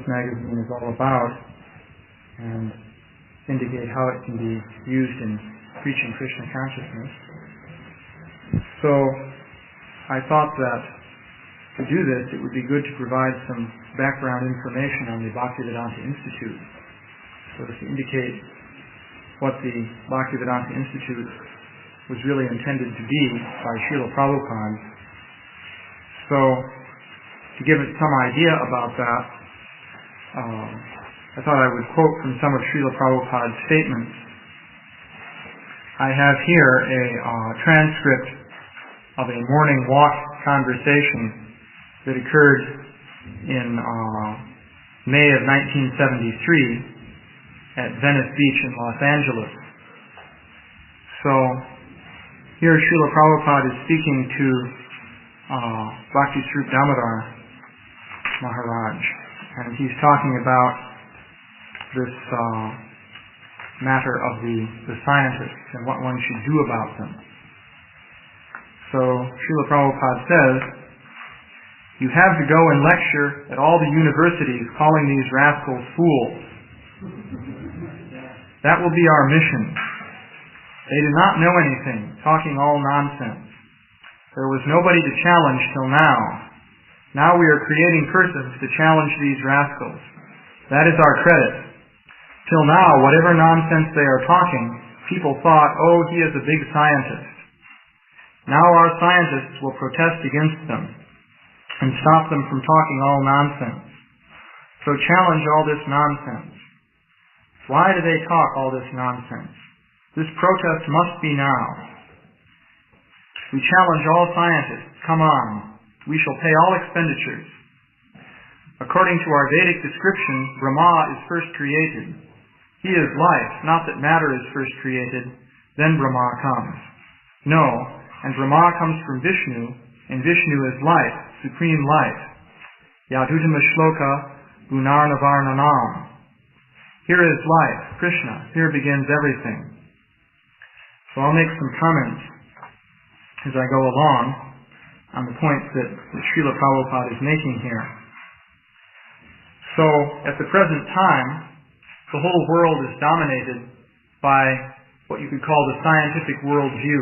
magazine is all about and indicate how it can be used in preaching Krishna consciousness. So I thought that to do this, it would be good to provide some background information on the Bhaktivedanta Institute, so as to indicate what the Bhaktivedanta Institute was really intended to be by Srila Prabhupada. So, to give us some idea about that, I thought I would quote from some of Srila Prabhupada's statements. I have here a transcript of a morning walk conversation that occurred in May of 1973 at Venice Beach in Los Angeles. So, here Srila Prabhupada is speaking to Bhakti Swarup Damodar Maharaj, and he's talking about this matter of the scientists and what one should do about them. So Srila Prabhupada says, "You have to go and lecture at all the universities calling these rascals fools. That will be our mission. They do not know anything, talking all nonsense. There was nobody to challenge till now. Now we are creating persons to challenge these rascals. That is our credit. Till now, whatever nonsense they are talking, people thought, oh, he is a big scientist. Now our scientists will protest against them and stop them from talking all nonsense. So challenge all this nonsense. Why do they talk all this nonsense? This protest must be now. We challenge all scientists. Come on. We shall pay all expenditures. According to our Vedic description, Brahma is first created. He is life, not that matter is first created, then Brahma comes. No, and Brahma comes from Vishnu, and Vishnu is life, supreme life. Yadutama shloka gunarnavarnanam. Here is life, Krishna. Here begins everything. So I'll make some comments as I go along on the points that Srila Prabhupada is making here. So, at the present time, the whole world is dominated by what you could call the scientific worldview.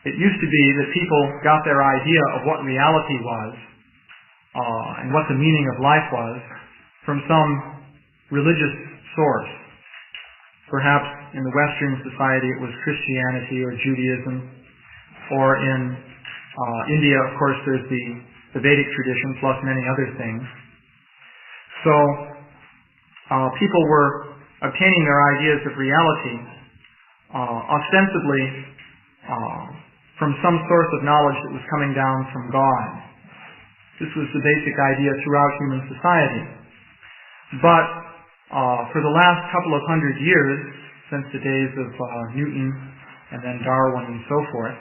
It used to be that people got their idea of what reality was and what the meaning of life was from some religious source. Perhaps in the Western society it was Christianity or Judaism, or in India, of course, there's the Vedic tradition plus many other things. So people were obtaining their ideas of reality ostensibly from some source of knowledge that was coming down from God. This was the basic idea throughout human society. But for the last couple of hundred years, since the days of Newton and then Darwin and so forth,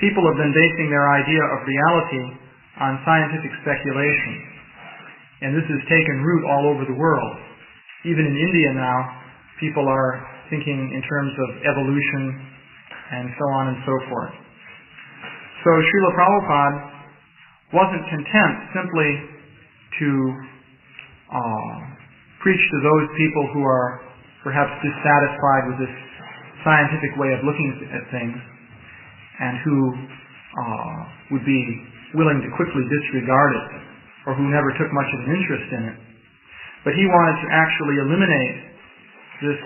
people have been basing their idea of reality on scientific speculation. And this has taken root all over the world. Even in India now, people are thinking in terms of evolution and so on and so forth. So Srila Prabhupada wasn't content simply to preach to those people who are perhaps dissatisfied with this scientific way of looking at things and who would be willing to quickly disregard it or who never took much of an interest in it. But he wanted to actually eliminate this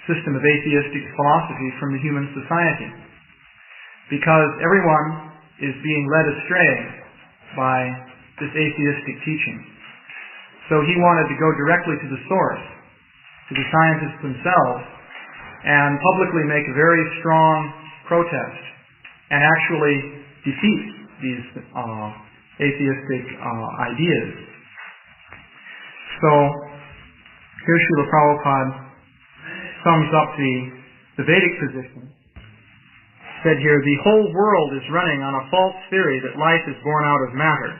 system of atheistic philosophy from the human society, because everyone is being led astray by this atheistic teaching. So he wanted to go directly to the source, to the scientists themselves, and publicly make a very strong protest and actually defeat these atheistic ideas. So here Srila Prabhupada sums up the Vedic position. Said here, the whole world is running on a false theory that life is born out of matter.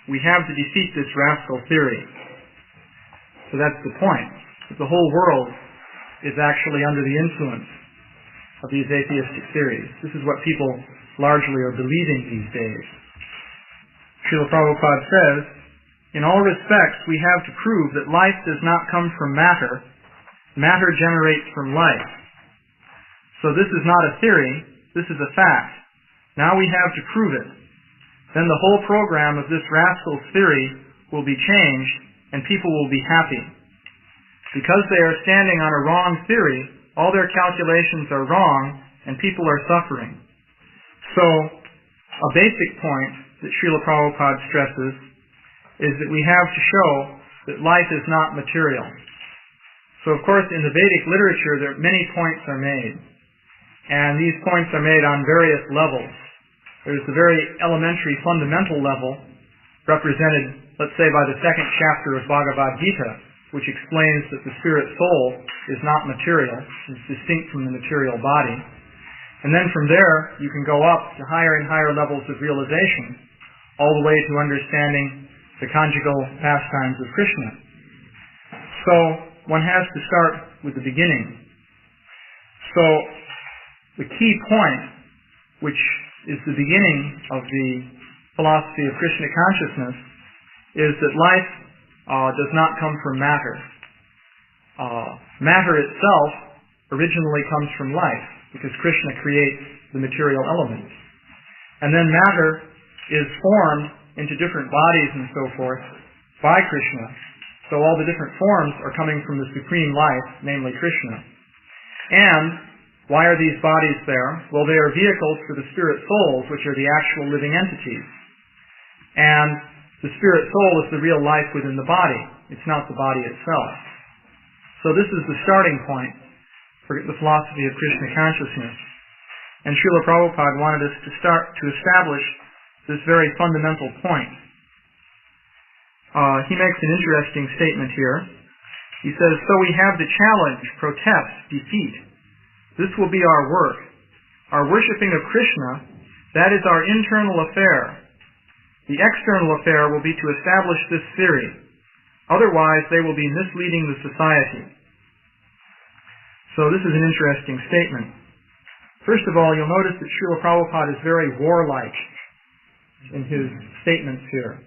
We have to defeat this rascal theory. So that's the point. That the whole world is actually under the influence of these atheistic theories. This is what people largely are believing these days. Srila Prabhupada says, In all respects, we have to prove that life does not come from matter. Matter generates from life. So this is not a theory, this is a fact. Now we have to prove it. Then the whole program of this rascal's theory will be changed, and people will be happy. Because they are standing on a wrong theory, all their calculations are wrong, and people are suffering. So, a basic point that Srila Prabhupada stresses is that we have to show that life is not material. So, of course, in the Vedic literature, many points are made. And these points are made on various levels. There's the very elementary fundamental level, represented, let's say, by the second chapter of Bhagavad Gita, which explains that the spirit soul is not material, it's distinct from the material body. And then from there, you can go up to higher and higher levels of realization, all the way to understanding the conjugal pastimes of Krishna. So, one has to start with the beginning. So, the key point, which is the beginning of the philosophy of Krishna consciousness, is that life does not come from matter. Matter itself originally comes from life, because Krishna creates the material elements. And then matter is formed into different bodies and so forth by Krishna. So all the different forms are coming from the supreme life, namely Krishna. And why are these bodies there? Well, they are vehicles for the spirit souls, which are the actual living entities. And the spirit soul is the real life within the body. It's not the body itself. So this is the starting point for the philosophy of Krishna consciousness. And Srila Prabhupada wanted us to start to establish this very fundamental point. He makes an interesting statement here. He says, so we have to challenge, protest, defeat. This will be our work. Our worshipping of Krishna, that is our internal affair. The external affair will be to establish this theory. Otherwise, they will be misleading the society. So this is an interesting statement. First of all, you'll notice that Srila Prabhupada is very warlike in his statements here.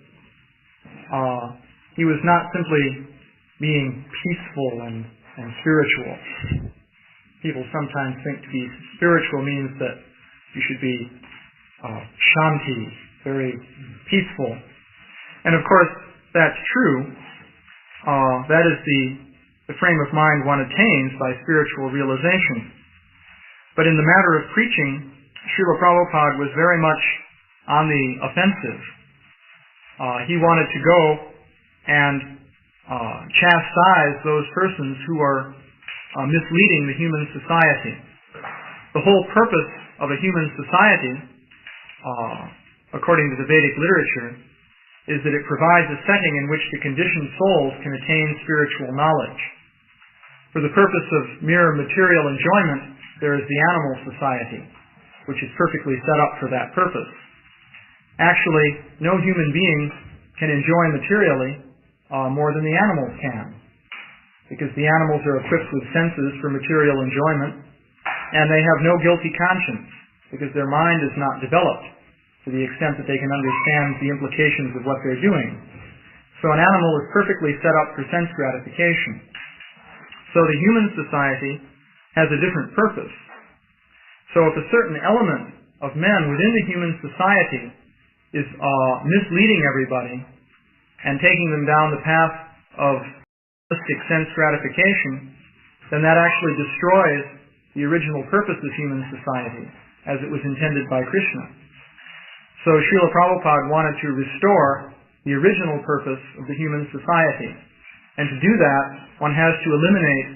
He was not simply being peaceful and spiritual. People sometimes think to be spiritual means that you should be shanti, very peaceful. And of course, that's true. That is the frame of mind one attains by spiritual realization. But in the matter of preaching, Srila Prabhupada was very much on the offensive. He wanted to go and chastise those persons who are misleading the human society. The whole purpose of a human society, according to the Vedic literature, is that it provides a setting in which the conditioned souls can attain spiritual knowledge. For the purpose of mere material enjoyment, there is the animal society, which is perfectly set up for that purpose. Actually, no human being can enjoy materially more than the animals can, because the animals are equipped with senses for material enjoyment, and they have no guilty conscience, because their mind is not developed to the extent that they can understand the implications of what they're doing. So an animal is perfectly set up for sense gratification. So the human society has a different purpose. So if a certain element of men within the human society is misleading everybody and taking them down the path of holistic sense gratification, then that actually destroys the original purpose of human society as it was intended by Krishna. So Srila Prabhupada wanted to restore the original purpose of the human society. And to do that, one has to eliminate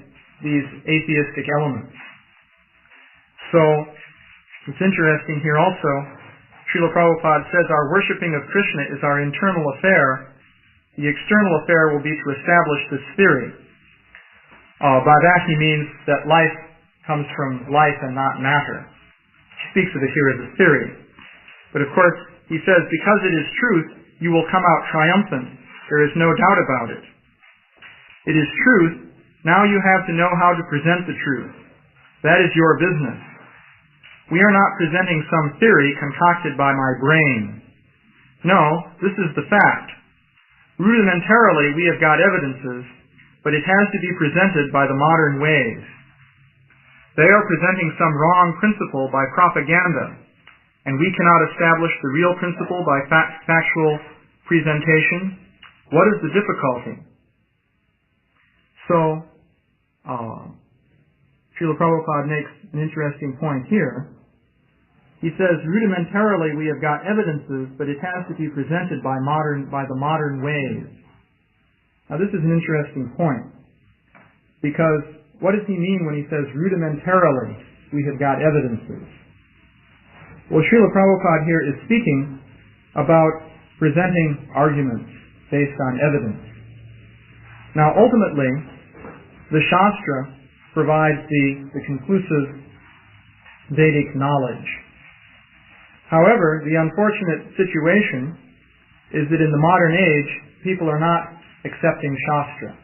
these atheistic elements. So, it's interesting here also, Srila Prabhupada says our worshipping of Krishna is our internal affair. The external affair will be to establish this theory. By that he means that life comes from life and not matter. He speaks of it here as a theory. But of course, he says, because it is truth, you will come out triumphant. There is no doubt about it. It is truth. Now you have to know how to present the truth. That is your business. We are not presenting some theory concocted by my brain. No, this is the fact. rudimentarily we have got evidences, but it has to be presented by the modern ways. They are presenting some wrong principle by propaganda, and we cannot establish the real principle by factual presentation. What is the difficulty? So, Srila Prabhupada makes an interesting point here. He says, rudimentarily we have got evidences, but it has to be presented by the modern ways. Now this is an interesting point, because what does he mean when he says rudimentarily we have got evidences? Well, Srila Prabhupada here is speaking about presenting arguments based on evidence. Now ultimately, the Shastra provides the conclusive Vedic knowledge. However, the unfortunate situation is that in the modern age, people are not accepting Shastra.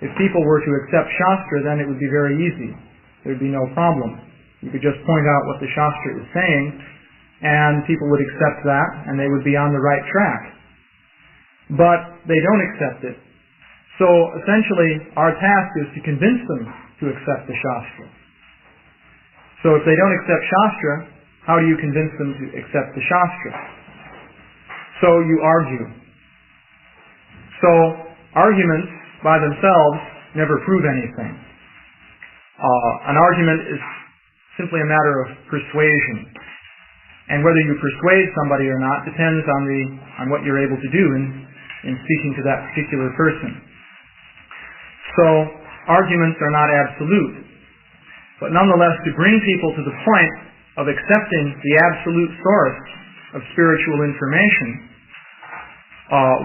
If people were to accept Shastra, then it would be very easy. There would be no problem. You could just point out what the Shastra is saying, and people would accept that, and they would be on the right track. But they don't accept it. So essentially, our task is to convince them to accept the Shastra. So if they don't accept Shastra, how do you convince them to accept the Shastra? So you argue. So arguments by themselves never prove anything. An argument is simply a matter of persuasion. And whether you persuade somebody or not depends on what you're able to do in speaking to that particular person. So arguments are not absolute. But nonetheless, to bring people to the point of accepting the absolute source of spiritual information,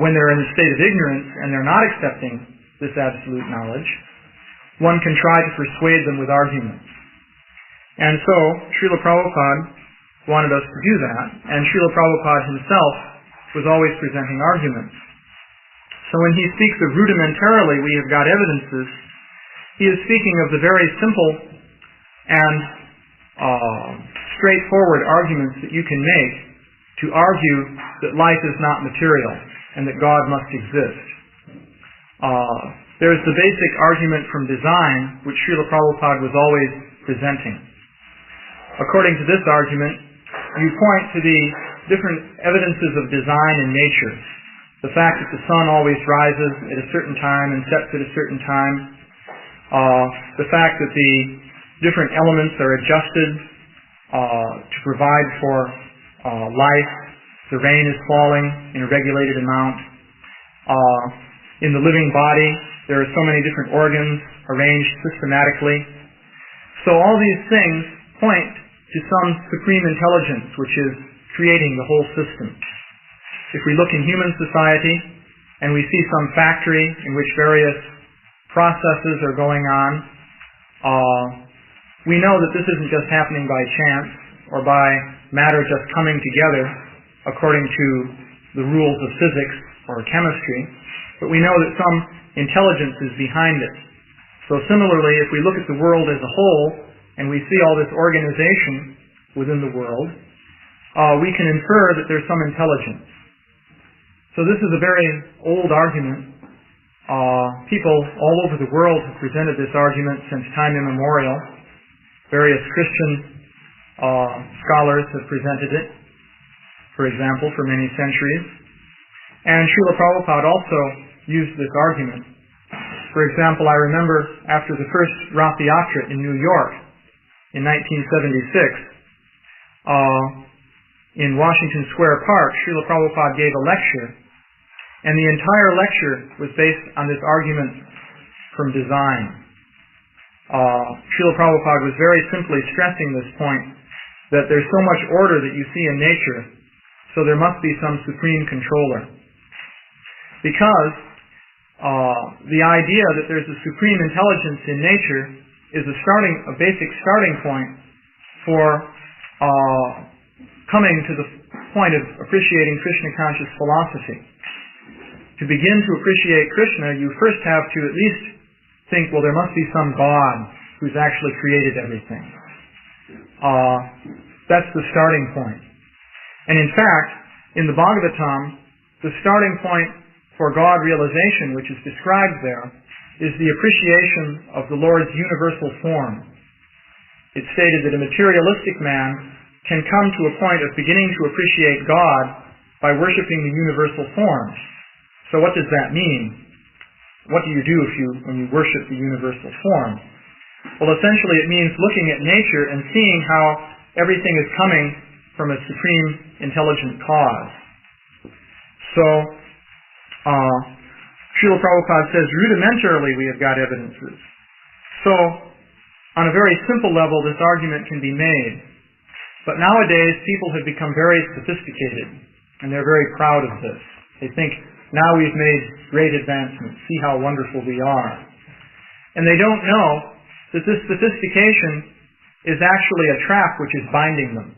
when they're in a state of ignorance and they're not accepting this absolute knowledge, one can try to persuade them with arguments. And so, Srila Prabhupada wanted us to do that, and Srila Prabhupada himself was always presenting arguments. So when he speaks of rudimentarily we have got evidences, he is speaking of the very simple and straightforward arguments that you can make to argue that life is not material and that God must exist. There's the basic argument from design, which Srila Prabhupada was always presenting. According to this argument, you point to the different evidences of design in nature. The fact that the sun always rises at a certain time and sets at a certain time. The fact that the different elements are adjusted to provide for life. The rain is falling in a regulated amount. In the living body, there are so many different organs arranged systematically. So all these things point to some supreme intelligence which is creating the whole system. If we look in human society and we see some factory in which various processes are going on, we know that this isn't just happening by chance or by matter just coming together according to the rules of physics or chemistry, but we know that some intelligence is behind it. So similarly, if we look at the world as a whole and we see all this organization within the world, we can infer that there's some intelligence. So this is a very old argument. People all over the world have presented this argument since time immemorial. Various Christian scholars have presented it, for example, for many centuries. And Srila Prabhupada also used this argument. For example, I remember after the first Rath Yatra in New York in 1976, in Washington Square Park, Srila Prabhupada gave a lecture, and the entire lecture was based on this argument from design. Srila Prabhupada was very simply stressing this point, that there's so much order that you see in nature, so there must be some supreme controller. Because the idea that there's a supreme intelligence in nature is a basic starting point for coming to the point of appreciating Krishna conscious philosophy. To begin to appreciate Krishna, you first have to at least think, well, there must be some God who's actually created everything. That's the starting point. And in fact, in the Bhagavatam, the starting point for God realization, which is described there, is the appreciation of the Lord's universal form. It's stated that a materialistic man can come to a point of beginning to appreciate God by worshiping the universal form. So what does that mean? What do you do when you worship the universal form? Well, essentially it means looking at nature and seeing how everything is coming from a supreme intelligent cause. So, Srila Prabhupada says, rudimentarily we have got evidences. So, on a very simple level, this argument can be made. But nowadays, people have become very sophisticated, and they're very proud of this. They think, now we've made great advancements, see how wonderful we are. And they don't know that this sophistication is actually a trap which is binding them.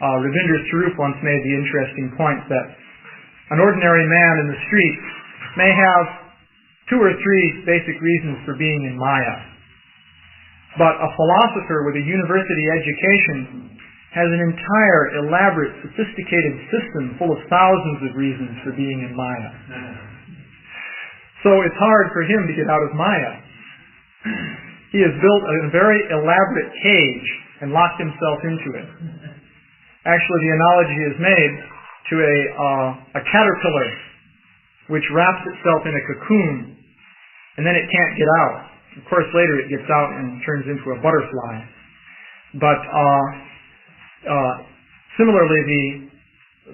Ravindra Swarup once made the interesting point that an ordinary man in the street may have 2 or 3 basic reasons for being in Maya. But a philosopher with a university education has an entire, elaborate, sophisticated system full of thousands of reasons for being in Maya. So it's hard for him to get out of Maya. He has built a very elaborate cage and locked himself into it. Actually, the analogy is made to a caterpillar which wraps itself in a cocoon, and then it can't get out. Of course, later it gets out and turns into a butterfly. But similarly, the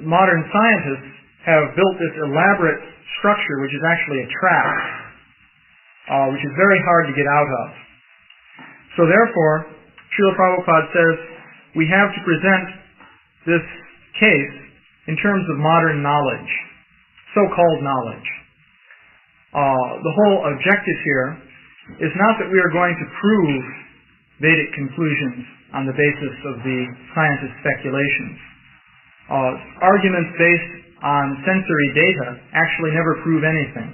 modern scientists have built this elaborate structure, which is actually a trap, which is very hard to get out of. So therefore, Srila Prabhupada says, we have to present this case in terms of modern knowledge, so-called knowledge. The whole objective here is not that we are going to prove Vedic conclusions on the basis of the scientist speculations. Arguments based on sensory data actually never prove anything.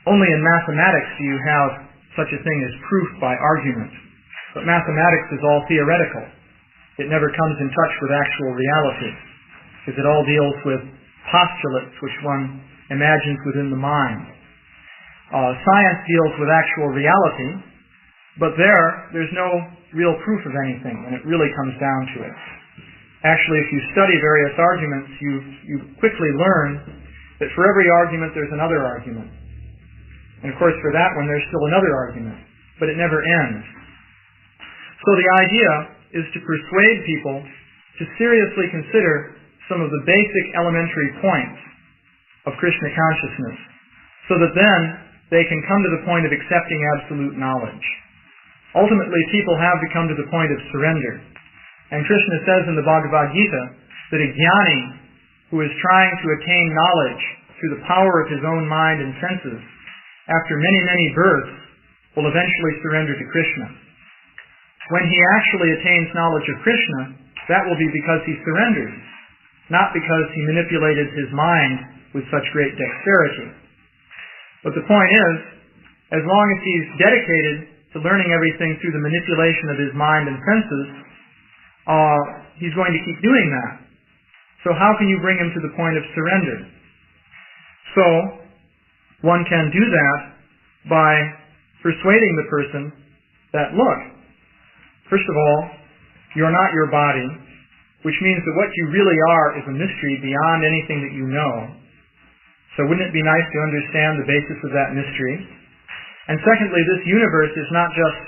Only in mathematics do you have such a thing as proof by argument. But mathematics is all theoretical. It never comes in touch with actual reality, because it all deals with postulates which one imagines within the mind. Science deals with actual reality, but there's no real proof of anything, and it really comes down to it. Actually, if you study various arguments, you quickly learn that for every argument there's another argument. And of course, for that one there's still another argument, but it never ends. So the idea is to persuade people to seriously consider some of the basic elementary points of Krishna consciousness, so that then they can come to the point of accepting absolute knowledge. Ultimately, people have to come to the point of surrender. And Krishna says in the Bhagavad Gita that a jnani who is trying to attain knowledge through the power of his own mind and senses, after many, many births, will eventually surrender to Krishna. When he actually attains knowledge of Krishna, that will be because he surrendered, not because he manipulated his mind with such great dexterity. But the point is, as long as he's dedicated to learning everything through the manipulation of his mind and senses, he's going to keep doing that. So how can you bring him to the point of surrender? So, one can do that by persuading the person that, look, first of all, you're not your body, which means that what you really are is a mystery beyond anything that you know. So wouldn't it be nice to understand the basis of that mystery? And secondly, this universe is not just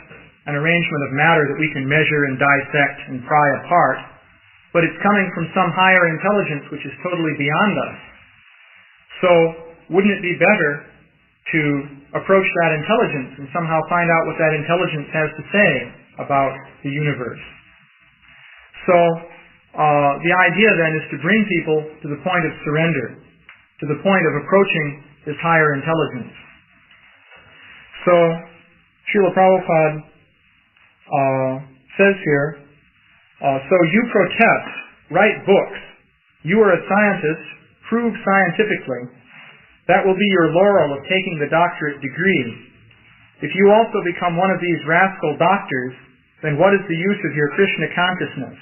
an arrangement of matter that we can measure and dissect and pry apart, but it's coming from some higher intelligence which is totally beyond us. So wouldn't it be better to approach that intelligence and somehow find out what that intelligence has to say about the universe? So the idea then is to bring people to the point of surrender, to the point of approaching this higher intelligence. So Srila Prabhupada says here, so you protest, write books, you are a scientist, prove scientifically, that will be your laurel of taking the doctorate degree. If you also become one of these rascal doctors, then what is the use of your Krishna consciousness?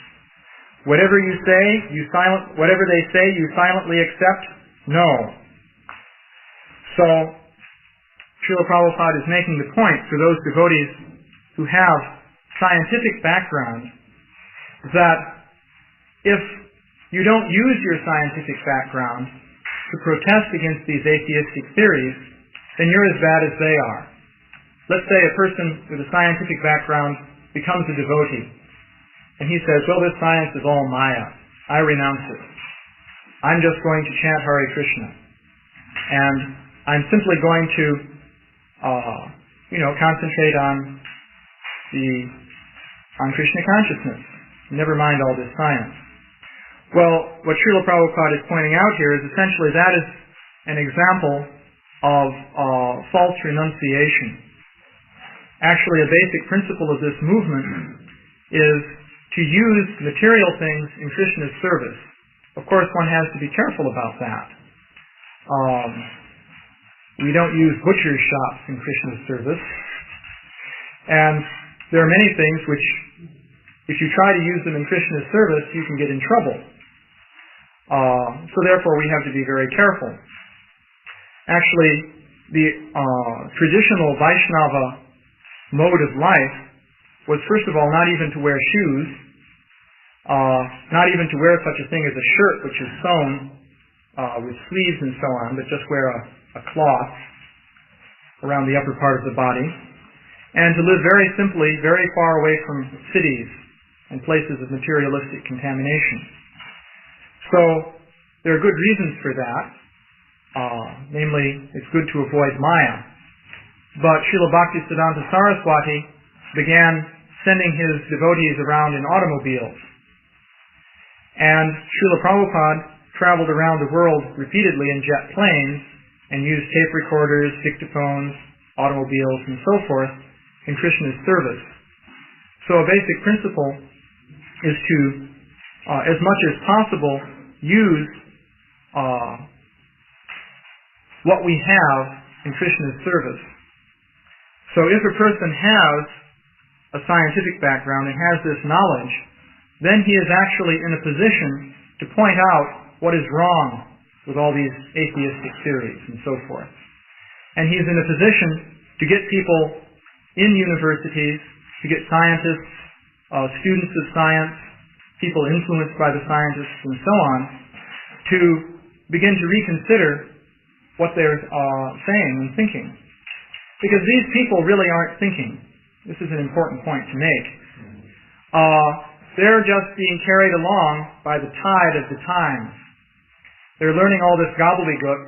Whatever they say, you silently accept, No. So, Srila Prabhupada is making the point for those devotees who have scientific background that if you don't use your scientific background to protest against these atheistic theories, then you're as bad as they are. Let's say a person with a scientific background becomes a devotee, and he says, well, this science is all Maya. I renounce it. I'm just going to chant Hare Krishna. And I'm simply going to, concentrate on Krishna consciousness. Never mind all this science. Well, what Srila Prabhupada is pointing out here is essentially that is an example of false renunciation. Actually, a basic principle of this movement is to use material things in Krishna's service. Of course, one has to be careful about that. We don't use butcher's shops in Krishna's service. And there are many things which, if you try to use them in Krishna's service, you can get in trouble. So therefore, we have to be very careful. Actually, the traditional Vaishnava mode of life was, first of all, not even to wear shoes, not even to wear such a thing as a shirt which is sewn with sleeves and so on, but just wear a cloth around the upper part of the body, and to live very simply, very far away from cities and places of materialistic contamination. So there are good reasons for that. Namely, it's good to avoid Maya. But Srila Bhaktivedanta Saraswati began sending his devotees around in automobiles. And Srila Prabhupada traveled around the world repeatedly in jet planes and used tape recorders, dictaphones, automobiles, and so forth in Krishna's service. So a basic principle is to, as much as possible, use what we have in Krishna's service. So if a person has a scientific background and has this knowledge, then he is actually in a position to point out what is wrong with all these atheistic theories and so forth. And he's in a position to get people in universities, to get scientists, students of science, people influenced by the scientists and so on, to begin to reconsider what they're saying and thinking. Because these people really aren't thinking. This is an important point to make. They're just being carried along by the tide of the times. They're learning all this gobbledygook,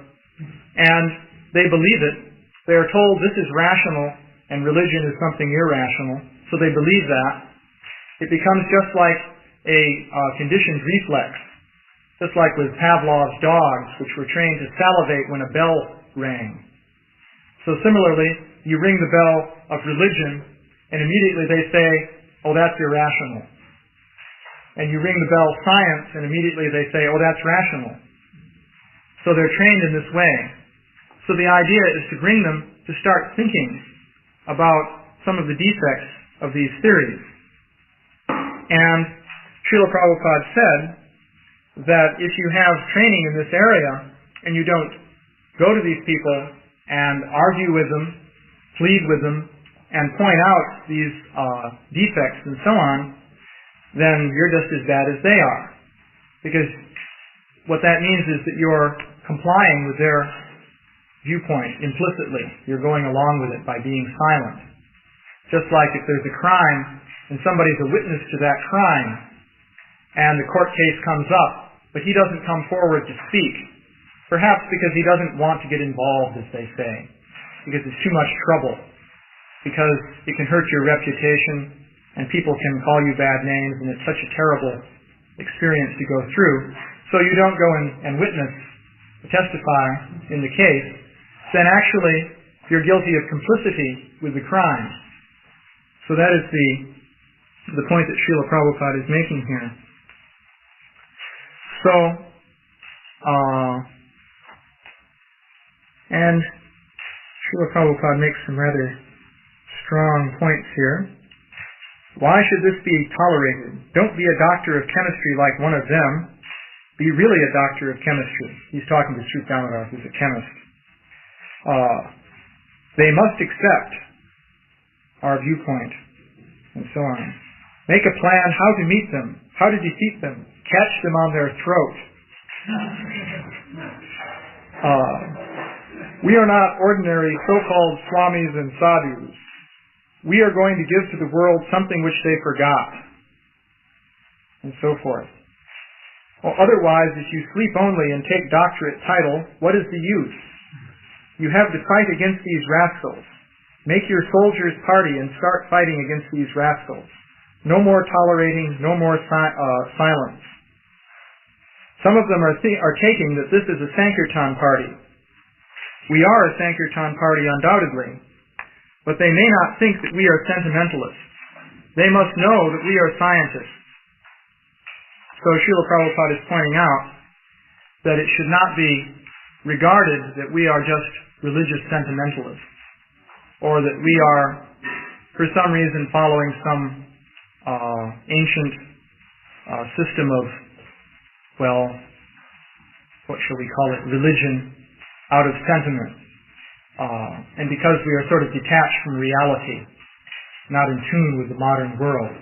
and they believe it. They are told this is rational, and religion is something irrational, so they believe that. It becomes just like a conditioned reflex, just like with Pavlov's dogs, which were trained to salivate when a bell rang. So similarly, you ring the bell of religion, and immediately they say, oh, that's irrational. And you ring the bell of science, and immediately they say, oh, that's rational. So they're trained in this way. So the idea is to bring them to start thinking about some of the defects of these theories. And Srila Prabhupada said that if you have training in this area, and you don't go to these people and argue with them, plead with them, and point out these defects and so on, then you're just as bad as they are. Because what that means is that you're complying with their viewpoint implicitly. You're going along with it by being silent. Just like if there's a crime and somebody's a witness to that crime and the court case comes up, but he doesn't come forward to speak, perhaps because he doesn't want to get involved, as they say, because it's too much trouble, because it can hurt your reputation and people can call you bad names, and it's such a terrible experience to go through. So you don't go and witness, testify in the case, then actually you're guilty of complicity with the crime. So that is the point that Srila Prabhupada is making here. So, and Srila Prabhupada makes some rather strong points here. Why should this be tolerated? Don't be a doctor of chemistry like one of them. be really a doctor of chemistry. He's talking to Sri Damodar, who's a chemist. They must accept our viewpoint, and so on. Make a plan how to meet them, how to defeat them, catch them on their throat. We are not ordinary so-called swamis and sadhus. We are going to give to the world something which they forgot, and so forth. Well, otherwise, if you sleep only and take doctorate title, what is the use? You have to fight against these rascals. Make your soldiers' party and start fighting against these rascals. No more tolerating, no more silence. Some of them are taking that this is a Sankirtan party. We are a Sankirtan party undoubtedly, but they may not think that we are sentimentalists. They must know that we are scientists. So Srila Prabhupada is pointing out that it should not be regarded that we are just religious sentimentalists, or that we are, for some reason, following some ancient system of, well, what shall we call it, religion out of sentiment. And because we are sort of detached from reality, not in tune with the modern world.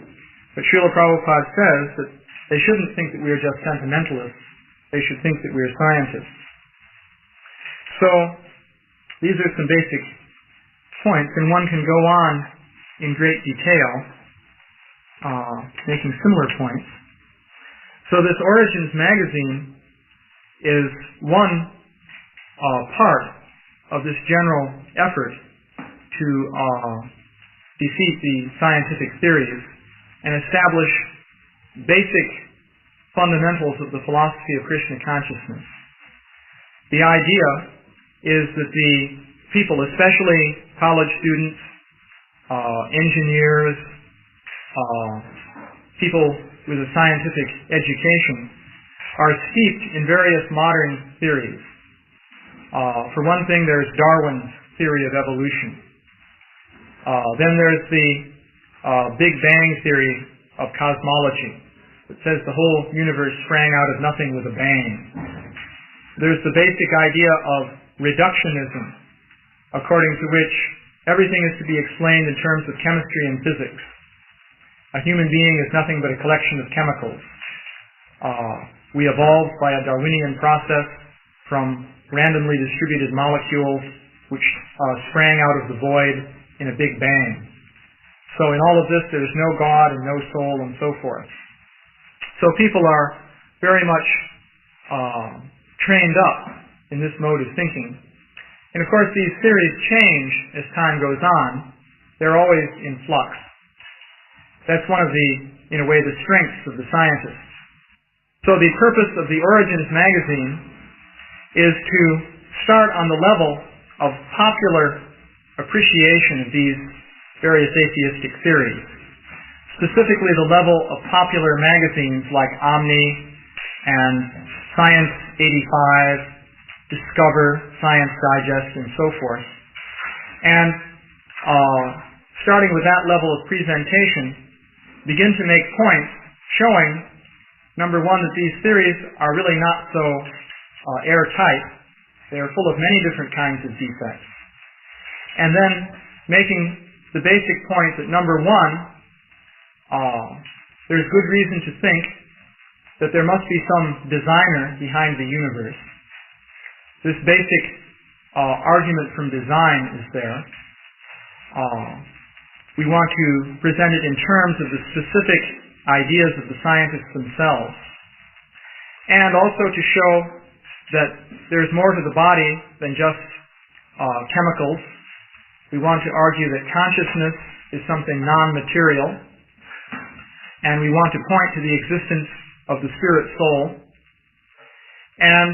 But Srila Prabhupada says that they shouldn't think that we are just sentimentalists. They should think that we are scientists. So, these are some basic points, and one can go on in great detail, making similar points. So this Origins magazine is one part of this general effort to defeat the scientific theories and establish basic fundamentals of the philosophy of Krishna consciousness. The idea is that the people, especially college students, engineers, people with a scientific education, are steeped in various modern theories. For one thing, there's Darwin's theory of evolution. Then there's the Big Bang theory of cosmology that says the whole universe sprang out of nothing with a bang. There's the basic idea of reductionism, according to which everything is to be explained in terms of chemistry and physics. A human being is nothing but a collection of chemicals. We evolved by a Darwinian process from randomly distributed molecules which sprang out of the void in a big bang. So in all of this, there's no God and no soul and so forth. So people are very much trained up in this mode of thinking. And of course, these theories change as time goes on. They're always in flux. That's one of the, in a way, the strengths of the scientists. So the purpose of the Origins magazine is to start on the level of popular appreciation of these various atheistic theories. Specifically the level of popular magazines like Omni and Science 85, Discover, Science Digest, and so forth. And starting with that level of presentation, begin to make points showing, number one, that these theories are really not so airtight. They are full of many different kinds of defects. And then making the basic point that, number one, there's good reason to think that there must be some designer behind the universe. This basic argument from design is there. We want to present it in terms of the specific ideas of the scientists themselves. And also to show that there's more to the body than just chemicals. We want to argue that consciousness is something non-material. And we want to point to the existence of the spirit soul. And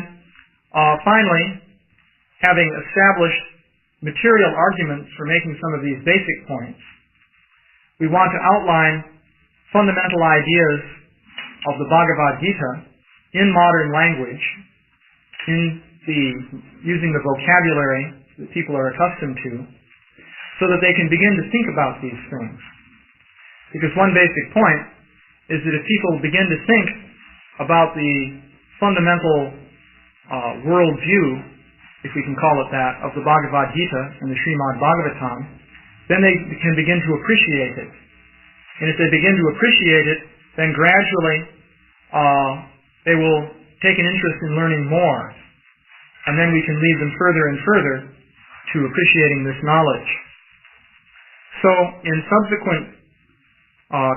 finally, having established material arguments for making some of these basic points, we want to outline fundamental ideas of the Bhagavad Gita in modern language, using the vocabulary that people are accustomed to, so that they can begin to think about these things. Because one basic point is that if people begin to think about the fundamental worldview, if we can call it that, of the Bhagavad Gita and the Srimad Bhagavatam, then they can begin to appreciate it. And if they begin to appreciate it, then gradually they will take an interest in learning more. And then we can lead them further and further to appreciating this knowledge. So in subsequent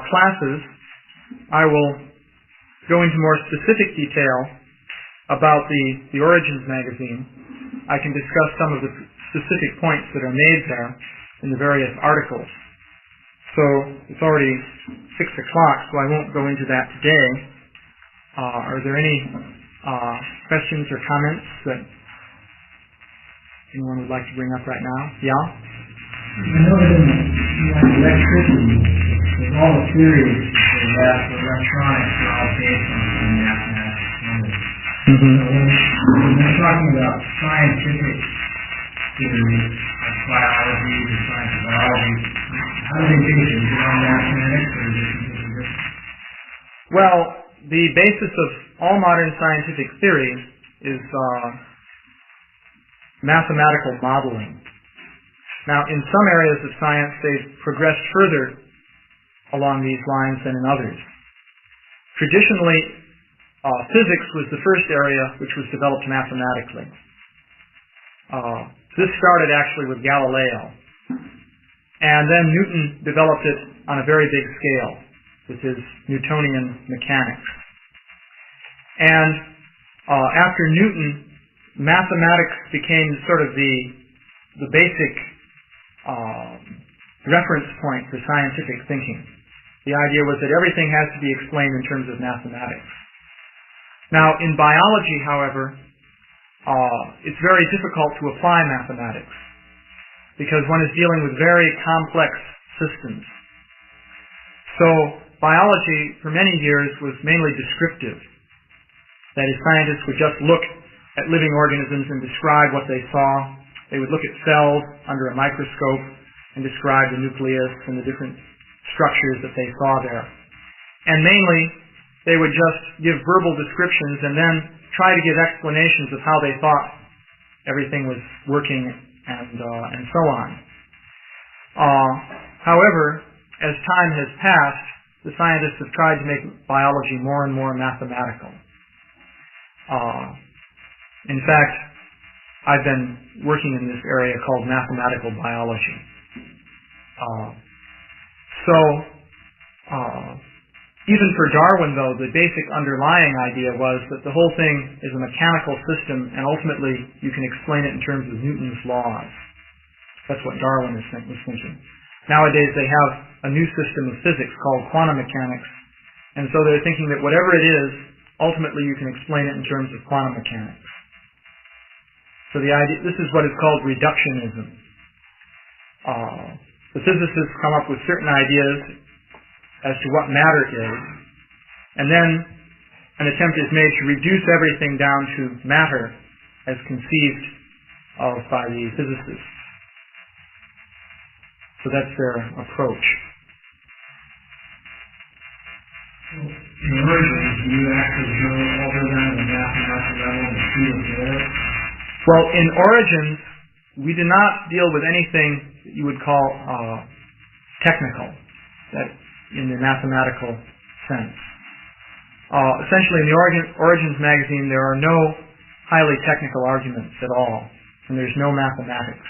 classes, I will go into more specific detail about the Origins magazine. I can discuss some of the specific points that are made there in the various articles. So it's already 6 o'clock, so I won't go into that today. Are there any questions or comments that anyone would like to bring up right now? Yeah? I know that in electricity, with all the theories that for electronics are all based on mathematics. So when we're talking about scientific theories, like biology, the science of biology, how do they base it? Is it on mathematics or is it completely different? Well, the basis of all modern scientific theory is mathematical modeling. Now, in some areas of science, they've progressed further along these lines than in others. Traditionally, physics was the first area which was developed mathematically. This started actually with Galileo. And then Newton developed it on a very big scale with his Newtonian mechanics. And after Newton, mathematics became sort of the basic reference point for scientific thinking. The idea was that everything has to be explained in terms of mathematics. Now, in biology, however, it's very difficult to apply mathematics because one is dealing with very complex systems. So, biology, for many years, was mainly descriptive. That is, scientists would just look at living organisms and describe what they saw. They would look at cells under a microscope and describe the nucleus and the different structures that they saw there. And mainly, they would just give verbal descriptions and then try to give explanations of how they thought everything was working and so on. However, as time has passed, the scientists have tried to make biology more and more mathematical. In fact, I've been working in this area called mathematical biology. Even for Darwin, though, the basic underlying idea was that the whole thing is a mechanical system, and ultimately you can explain it in terms of Newton's laws. That's what Darwin was thinking. Nowadays they have a new system of physics called quantum mechanics, and so they're thinking that whatever it is, ultimately you can explain it in terms of quantum mechanics. So this is what is called reductionism. The physicists come up with certain ideas as to what matter is, and then an attempt is made to reduce everything down to matter as conceived of by the physicists. So that's their approach. In Origins, do you actually go over down to the mathematical level and see it there? Well, in Origins, we do not deal with anything that you would call technical, that in the mathematical sense. Essentially, in the Origins magazine, there are no highly technical arguments at all, and there's no mathematics.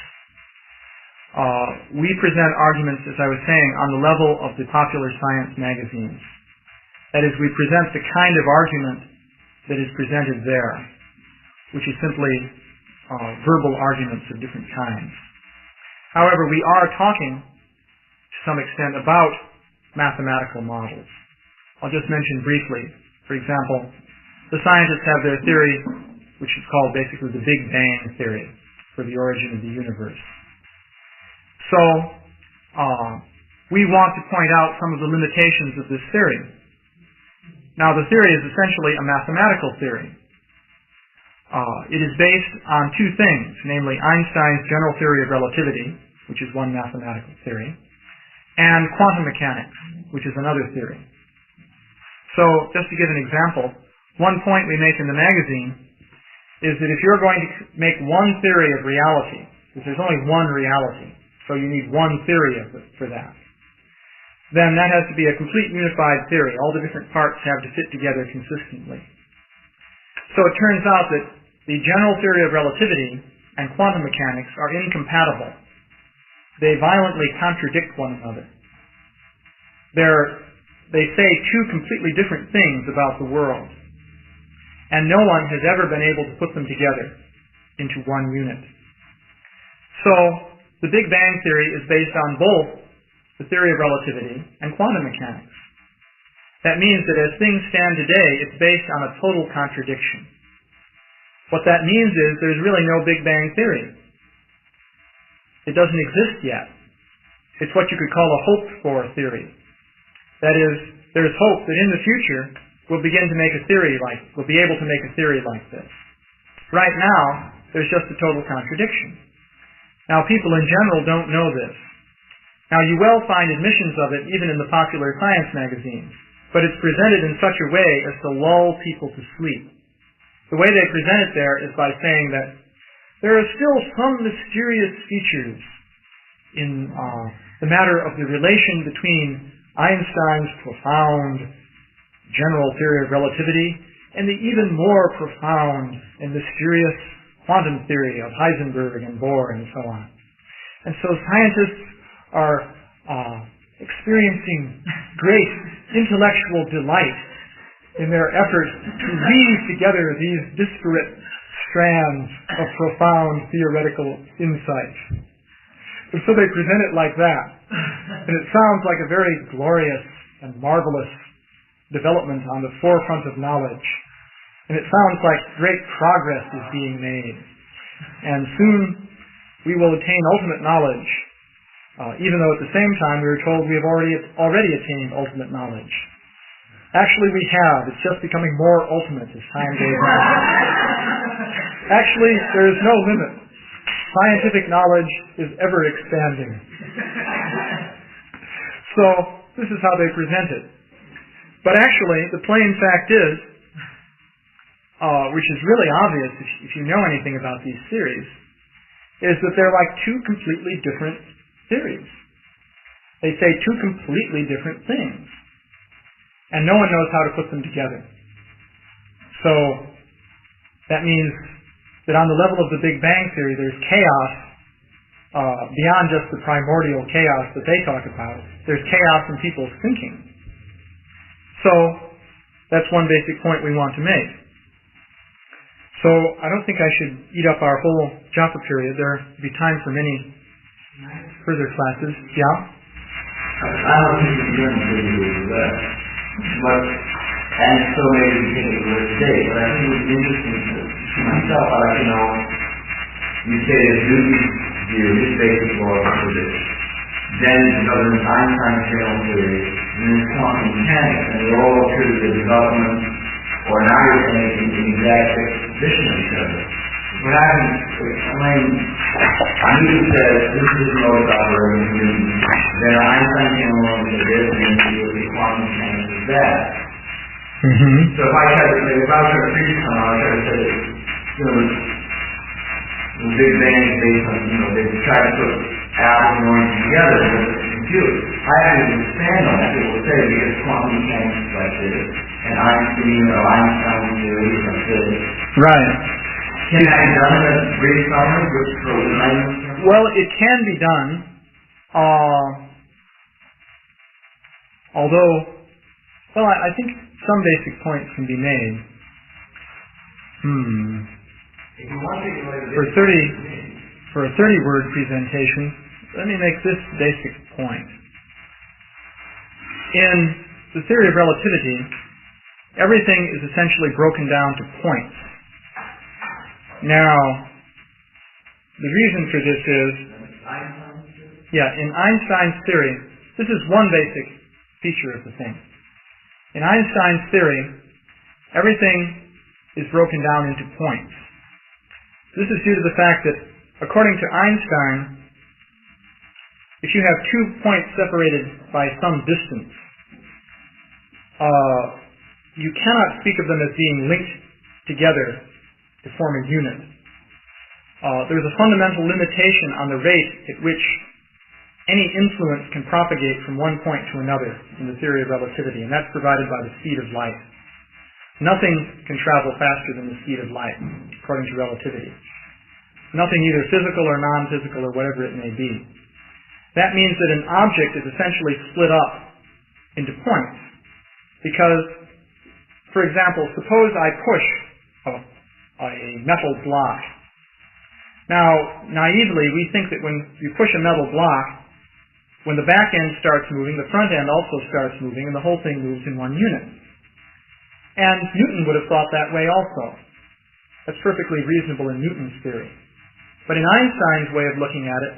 We present arguments, as I was saying, on the level of the popular science magazines. That is, we present the kind of argument that is presented there, which is simply verbal arguments of different kinds. However, we are talking, to some extent, about mathematical models. I'll just mention briefly, for example, the scientists have their theory, which is called basically the Big Bang theory for the origin of the universe. So, we want to point out some of the limitations of this theory. Now, the theory is essentially a mathematical theory. It is based on two things, namely Einstein's general theory of relativity, which is one mathematical theory, and quantum mechanics, which is another theory. So, just to give an example, one point we make in the magazine is that if you're going to make one theory of reality, because there's only one reality, so you need one theory of it for that, then that has to be a complete unified theory. All the different parts have to fit together consistently. So it turns out that the general theory of relativity and quantum mechanics are incompatible. They violently contradict one another. They say two completely different things about the world, and no one has ever been able to put them together into one unit. So the Big Bang theory is based on both the theory of relativity and quantum mechanics. That means that as things stand today, it's based on a total contradiction. What that means is there's really no Big Bang theory. It doesn't exist yet. It's what you could call a hoped-for theory. That is, there's hope that in the future we'll be able to make a theory like this. Right now, there's just a total contradiction. Now, people in general don't know this. Now, you will find admissions of it even in the popular science magazines, but it's presented in such a way as to lull people to sleep. The way they present it there is by saying that there are still some mysterious features in the matter of the relation between Einstein's profound general theory of relativity and the even more profound and mysterious quantum theory of Heisenberg and Bohr and so on. And so scientists are experiencing great intellectual delight in their efforts to weave together these disparate strands of profound theoretical insight. And so they present it like that. And it sounds like a very glorious and marvelous development on the forefront of knowledge. And it sounds like great progress is being made. And soon we will attain ultimate knowledge, even though at the same time we were told we have already attained ultimate knowledge. Actually, we have. It's just becoming more ultimate as time goes on. Actually, there is no limit. Scientific knowledge is ever expanding. So, this is how they present it. But actually, the plain fact is, which is really obvious if you know anything about these theories, is that they're like two completely different theories. They say two completely different things. And no one knows how to put them together. So, that means that on the level of the Big Bang theory, there's chaos beyond just the primordial chaos that they talk about. There's chaos in people's thinking. So, that's one basic point we want to make. So, I don't think I should eat up our whole Japa period. There will be time for many further classes. Yeah? I don't think you're going to do that. And so maybe we can do it today, but I think it was interesting to myself. I'd like to know, you say that Newton's view, his basic law of physics, then development of Einstein's general theory, and then quantum mechanics, and they all appear to the development, or now you're saying in the exact position of each other. What happens, explain, Newton says, this is the mode of operating Newton, then Einstein came along and said this, and then he was the quantum mechanics is that. Mm-hmm. So if I was trying to preach on, I was trying to say that, the Big Bang is based on, they try to put apples and oranges together with a computer. I have to expand on that, people say, because quantum mechanics is like this, and Einstein's theory is like this. Right. Can that be done in a brief summary? Well, it can be done, although, I think some basic points can be made. For a 30-word presentation, let me make this basic point. In the theory of relativity, everything is essentially broken down to points. Now, the reason for this is, in Einstein's theory, this is one basic feature of the thing. In Einstein's theory, everything is broken down into points. This is due to the fact that, according to Einstein, if you have 2 points separated by some distance, you cannot speak of them as being linked together to form a unit. There's a fundamental limitation on the rate at which any influence can propagate from one point to another in the theory of relativity, and that's provided by the speed of light. Nothing can travel faster than the speed of light, according to relativity. Nothing either physical or non-physical or whatever it may be. That means that an object is essentially split up into points. Because, for example, suppose I push a metal block. Now, naively, we think that when you push a metal block, when the back end starts moving, the front end also starts moving, and the whole thing moves in one unit. And Newton would have thought that way also. That's perfectly reasonable in Newton's theory. But in Einstein's way of looking at it,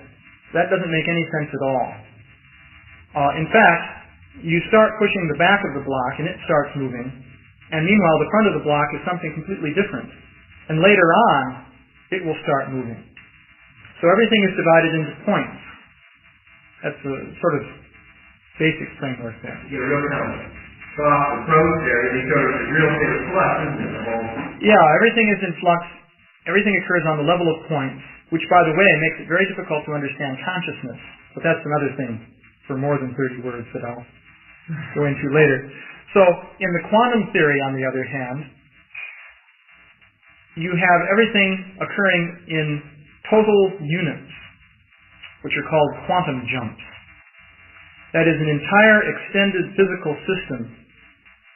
that doesn't make any sense at all. In fact, you start pushing the back of the block and it starts moving, and meanwhile the front of the block is something completely different. And later on, it will start moving. So everything is divided into points. That's the sort of basic framework there. You get a real kind of soft approach there. You sort of real state of flux, isn't it? The whole... Yeah, everything is in flux. Everything occurs on the level of points, which, by the way, makes it very difficult to understand consciousness. But that's another thing for more than 30 words that I'll go into later. So, in the quantum theory, on the other hand, you have everything occurring in total units, which are called quantum jumps. That is, an entire extended physical system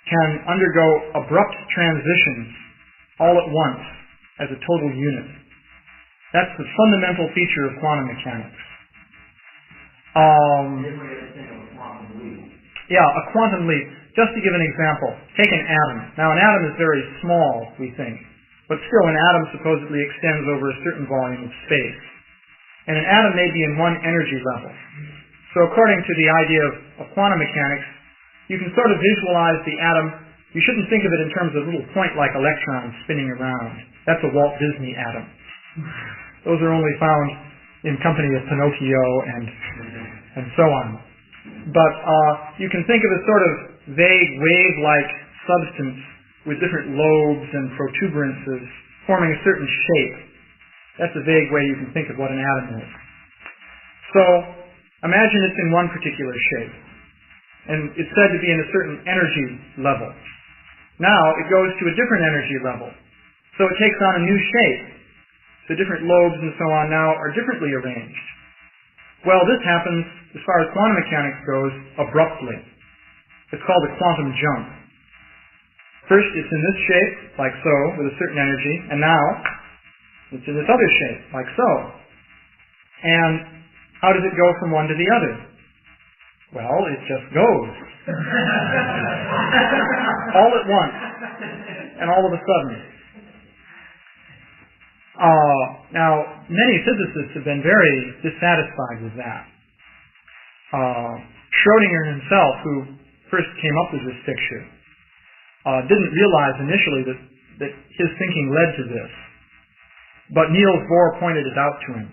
can undergo abrupt transitions all at once as a total unit. That's the fundamental feature of quantum mechanics. Yeah, a quantum leap. Just to give an example, take an atom. Now, an atom is very small, we think, but still an atom supposedly extends over a certain volume of space. And an atom may be in one energy level. So according to the idea of quantum mechanics, you can sort of visualize the atom. You shouldn't think of it in terms of little point-like electrons spinning around. That's a Walt Disney atom. Those are only found in company of Pinocchio and so on. But you can think of a sort of vague wave-like substance with different lobes and protuberances forming a certain shape. That's a vague way you can think of what an atom is. So imagine it's in one particular shape, and it's said to be in a certain energy level. Now it goes to a different energy level, so it takes on a new shape. The different lobes and so on now are differently arranged. Well, this happens, as far as quantum mechanics goes, abruptly. It's called a quantum jump. First, it's in this shape, like so, with a certain energy, and now it's in this other shape, like so. And how does it go from one to the other? Well, it just goes. All at once. And all of a sudden. Now, many physicists have been very dissatisfied with that. Schrödinger himself, who first came up with this picture, didn't realize initially that his thinking led to this. But Niels Bohr pointed it out to him.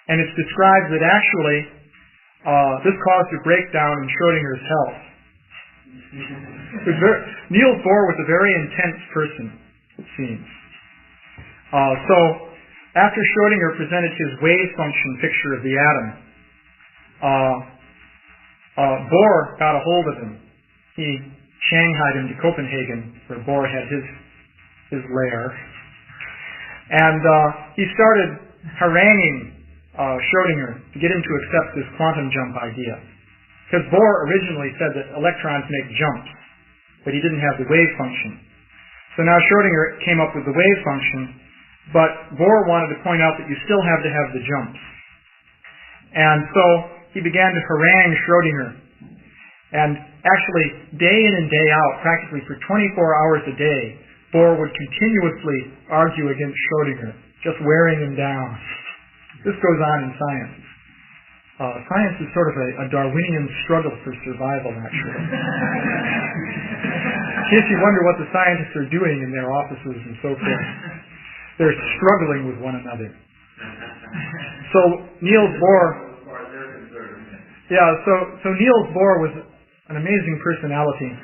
And it's described that actually this caused a breakdown in Schrödinger's health. Niels Bohr was a very intense person, it seems. So after Schrödinger presented his wave function picture of the atom, Bohr got a hold of him. He shanghaied him to Copenhagen, where Bohr had his lair. And he started haranguing Schrödinger to get him to accept this quantum jump idea. Because Bohr originally said that electrons make jumps, but he didn't have the wave function. So now Schrödinger came up with the wave function, but Bohr wanted to point out that you still have to have the jumps. And so he began to harangue Schrödinger. And actually, day in and day out, practically for 24 hours a day, Bohr would continuously argue against Schrödinger, just wearing him down. This goes on in science. Science is sort of a Darwinian struggle for survival, actually. In case you wonder what the scientists are doing in their offices and so forth, they're struggling with one another. So Niels Bohr, so Niels Bohr was an amazing personality.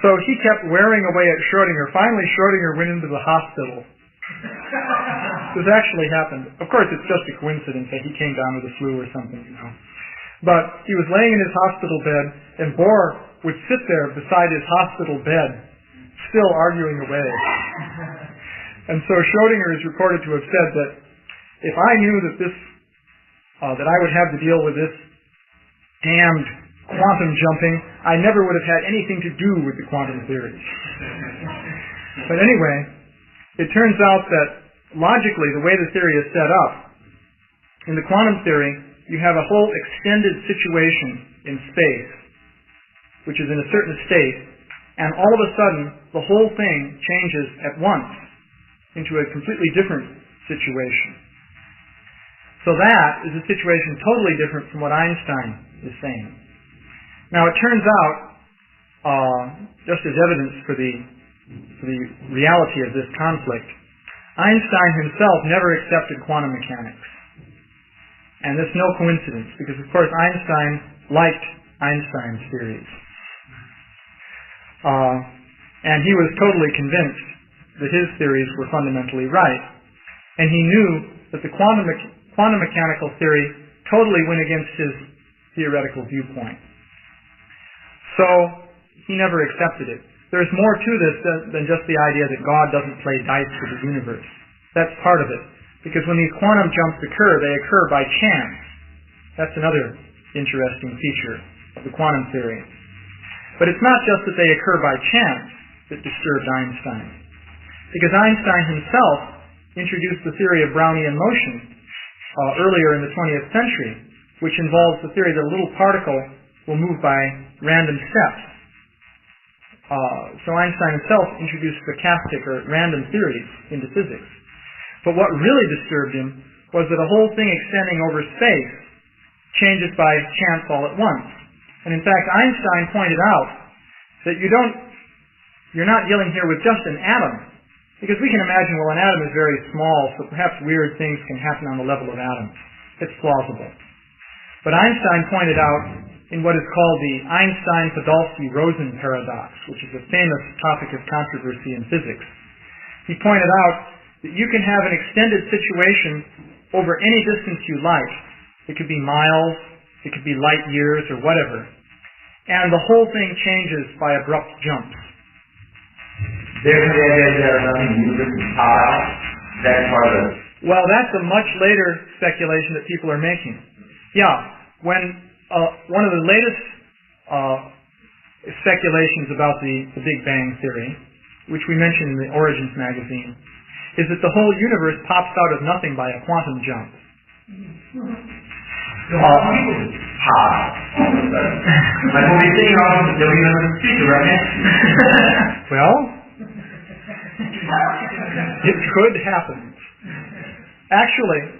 So he kept wearing away at Schrodinger. Finally, Schrodinger went into the hospital. This actually happened. Of course, it's just a coincidence that he came down with the flu or something, But he was laying in his hospital bed, and Bohr would sit there beside his hospital bed, still arguing away. And so Schrodinger is reported to have said that if I knew that that I would have to deal with this damned quantum jumping, I never would have had anything to do with the quantum theory. But anyway, it turns out that logically, the way the theory is set up, in the quantum theory, you have a whole extended situation in space, which is in a certain state, and all of a sudden, the whole thing changes at once into a completely different situation. So that is a situation totally different from what Einstein is saying. Now, it turns out, just as evidence for the reality of this conflict, Einstein himself never accepted quantum mechanics. And that's no coincidence, because of course Einstein liked Einstein's theories. And he was totally convinced that his theories were fundamentally right. And he knew that the quantum mechanical theory totally went against his theoretical viewpoint. So he never accepted it. There's more to this than just the idea that God doesn't play dice with the universe. That's part of it. Because when these quantum jumps occur, they occur by chance. That's another interesting feature of the quantum theory. But it's not just that they occur by chance that disturbed Einstein. Because Einstein himself introduced the theory of Brownian motion earlier in the 20th century, which involves the theory that a little particle will move by random steps. So Einstein himself introduced stochastic or random theories into physics. But what really disturbed him was that a whole thing extending over space changes by chance all at once. And in fact, Einstein pointed out that you're not dealing here with just an atom. Because we can imagine, well, an atom is very small, so perhaps weird things can happen on the level of atoms. It's plausible. But Einstein pointed out in what is called the Einstein-Podolsky-Rosen paradox, which is a famous topic of controversy in physics. He pointed out that you can have an extended situation over any distance you like. It could be miles, it could be light years, or whatever. And the whole thing changes by abrupt jumps. There's nothing new that can pop out. That's part of it. Well, that's a much later speculation that people are making. Yeah, when one of the latest speculations about the Big Bang Theory, which we mentioned in the Origins magazine, is that the whole universe pops out of nothing by a quantum jump. Pop all of a sudden. Like when we sing off the building on the speaker right now. Well, it could happen. Actually,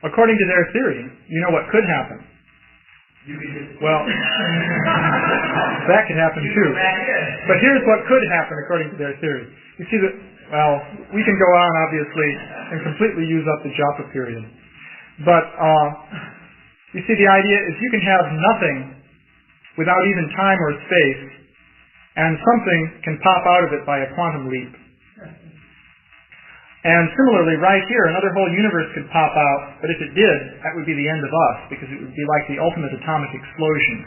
according to their theory, you know what could happen? Well, that could happen too. But here's what could happen according to their theory. You see that, well, we can go on obviously and completely use up the Joppa period. But you see, the idea is you can have nothing without even time or space, and something can pop out of it by a quantum leap. And similarly, right here, another whole universe could pop out, but if it did, that would be the end of us, because it would be like the ultimate atomic explosion.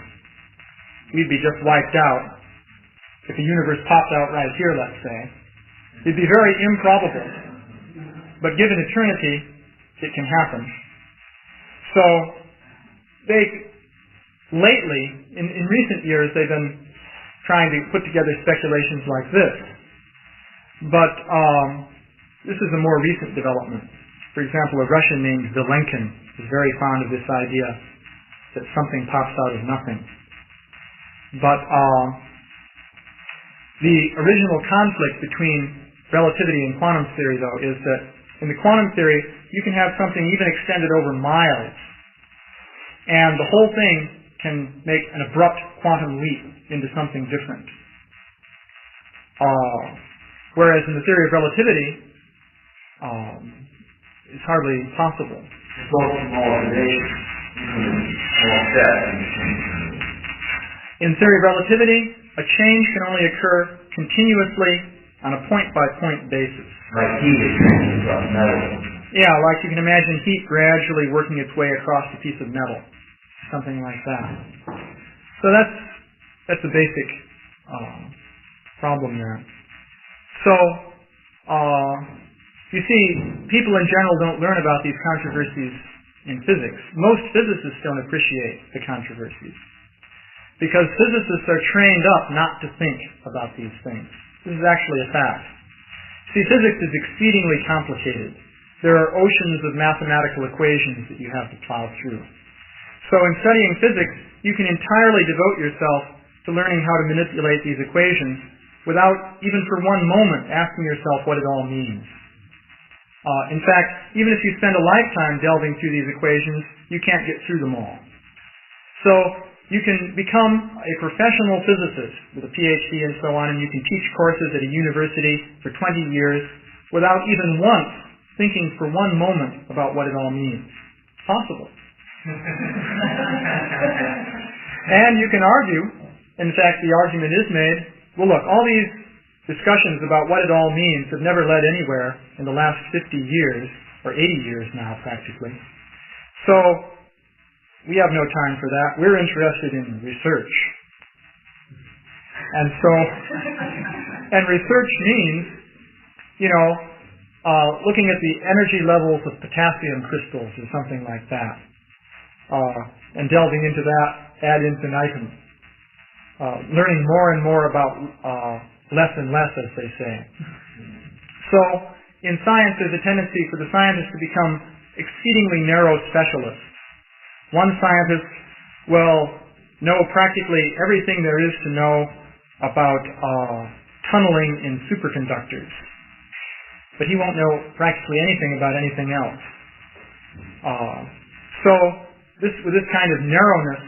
We'd be just wiped out. If the universe popped out right here, let's say, it'd be very improbable. But given eternity, it can happen. So, lately, in recent years, they've been trying to put together speculations like this. But this is a more recent development. For example, a Russian named Vilenkin is very fond of this idea that something pops out of nothing. But the original conflict between relativity and quantum theory, though, is that in the quantum theory, you can have something even extended over miles, and the whole thing can make an abrupt quantum leap into something different. Whereas in the theory of relativity, it's hardly possible. In theory of relativity, a change can only occur continuously on a point-by-point basis. Like heat exchanging across metal. Yeah, like you can imagine heat gradually working its way across a piece of metal. Something like that. So that's the basic problem there. So, you see, people in general don't learn about these controversies in physics. Most physicists don't appreciate the controversies, because physicists are trained up not to think about these things. This is actually a fact. See, physics is exceedingly complicated. There are oceans of mathematical equations that you have to plow through. So in studying physics, you can entirely devote yourself to learning how to manipulate these equations without even for one moment asking yourself what it all means. In fact, even if you spend a lifetime delving through these equations, you can't get through them all. So you can become a professional physicist with a PhD and so on, and you can teach courses at a university for 20 years without even once thinking for one moment about what it all means. It's possible. And you can argue, in fact the argument is made, well look, all these discussions about what it all means have never led anywhere in the last 50 years, or 80 years now practically. So we have no time for that. We're interested in research. And so, and research means, looking at the energy levels of potassium crystals or something like that, and delving into that ad infinitum, learning more and more about less and less, as they say. So, in science, there's a tendency for the scientists to become exceedingly narrow specialists. One scientist will know practically everything there is to know about tunneling in superconductors, but he won't know practically anything about anything else. With this kind of narrowness,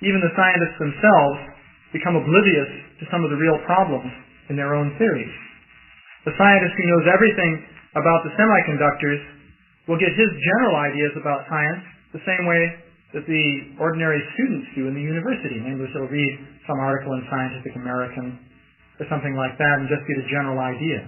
even the scientists themselves become oblivious to some of the real problems in their own theories. The scientist who knows everything about the semiconductors will get his general ideas about science the same way that the ordinary students do in the university. Namely, they'll read some article in Scientific American or something like that and just get a general idea.